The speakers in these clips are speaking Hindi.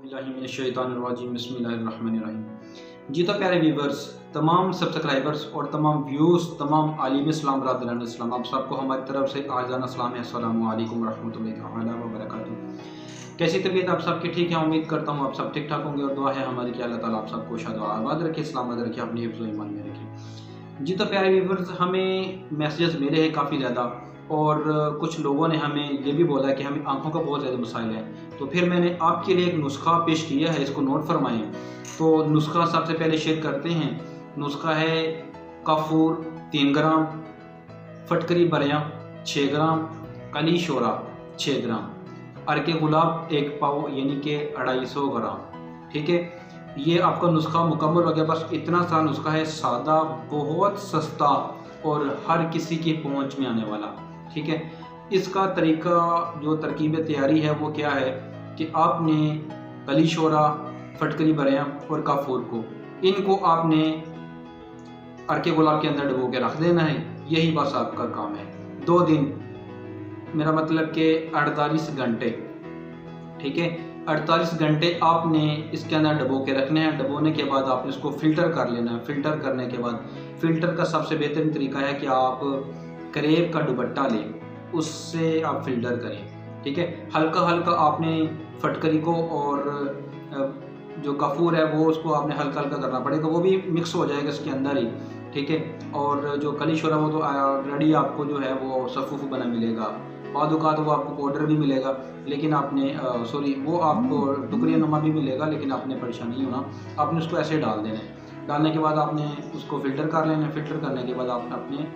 बिस्मिल्लाहिर्रहमानिर्रहीम बिस्मिल्लाहिर्रहमानिर्रहीम। जी तो प्यारे व्यूवर्स, तमाम सब्सक्राइबर्स और तमाम व्यूज़, तमाम आलिम इस्लाम बरदरान इस्लाम, आप सबको हमारी तरफ से आज़ाना सलाम है। अस्सलामु अलैकुम रहमतुल्लाहि तआला व बरकातुहू। कैसी तबीयत आप सबकी? ठीक है, उम्मीद करता हूँ आप सब ठीक ठाक होंगे और दुआ है हमारी कि अल्लाह ताला आप सबको शाद व आबाद रखे, सलामत रखे, अपनी हिफ्ज़ व ईमान में रखे। जी तो प्यारे व्यूवर्स, हमें मैसेजेस मिले हैं काफ़ी ज़्यादा और कुछ लोगों ने हमें ये भी बोला कि हमें आँखों का बहुत ज़्यादा मसाइल है। तो फिर मैंने आपके लिए एक नुस्खा पेश किया है, इसको नोट फरमाएं। तो नुस्खा सबसे पहले शेयर करते हैं। नुस्खा है काफूर 3 ग्राम, फटकरी बरियाँ 6 ग्राम, कली शोरा 6 ग्राम, अर्के गुलाब 1 पाव यानी कि 250 ग्राम। ठीक है, ये आपका नुस्खा मुकम्मल हो गया। बस इतना सा नुस्खा है, सादा, बहुत सस्ता और हर किसी की पहुंच में आने वाला। ठीक है, इसका तरीका जो तरकीब तैयारी है वो क्या है कि आपने कली शोरा, फटकरी बरियाँ और काफूर को, इनको आपने अर्के गुलाब के अंदर डुबो के रख देना है। यही बस आपका काम है। 2 दिन, मेरा मतलब कि 48 घंटे। ठीक है, 48 घंटे आपने इसके अंदर डुबो के रखने हैं। डुबोने के बाद आपने इसको फ़िल्टर कर लेना है। फ़िल्टर करने के बाद, फ़िल्टर का सबसे बेहतरीन तरीका है कि आप करेब का दुपट्टा लें, उससे आप फ़िल्टर करें। ठीक है, हल्का हल्का आपने फटकरी को और जो कपूर है वो उसको आपने हल्का हल्का करना पड़ेगा, वो भी मिक्स हो जाएगा इसके अंदर ही। ठीक है, और जो कली शोरा वो तो ऑलरेडी आपको जो है वो सफ़ूफ़ बना मिलेगा, बाद वो आपको पाउडर भी मिलेगा, लेकिन आपने वो आपको टुकड़िया नुमा भी मिलेगा, लेकिन आपने परेशान नहीं होना। आपने उसको ऐसे डाल देना है। डालने के बाद आपने उसको फ़िल्टर कर लेना है। फ़िल्टर करने के बाद आप अपने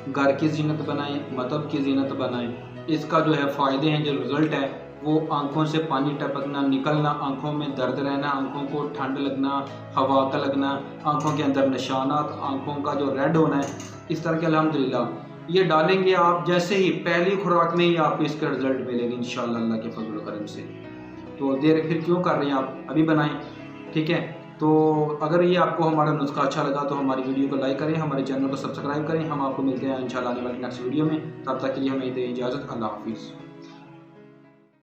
घर की ज़ीनत बनाएं, मतलब की ज़ीनत बनाएं। इसका जो है फ़ायदे हैं, जो रिज़ल्ट है वो आंखों से पानी टपकना, निकलना, आंखों में दर्द रहना, आंखों को ठंड लगना, हवा का लगना, आंखों के अंदर निशानात, आंखों का जो रेड होना है, इस तरह के अल्हम्दुलिल्लाह ये डालेंगे आप, जैसे ही पहली खुराक में ही आपको इसका रिज़ल्ट मिलेगा इंशाअल्लाह अल्लाह के फजल करम से। तो देर फिर क्यों कर रहे हैं आप, अभी बनाएं। ठीक है, तो अगर ये आपको हमारा नुस्खा अच्छा लगा तो हमारी वीडियो को लाइक करें, हमारे चैनल को सब्सक्राइब करें। हम आपको मिलते हैं इंशाअल्लाह आने वाली नेक्स्ट वीडियो में। तब तक के लिए हमें दें इजाज़त। अल्लाह हाफिज़।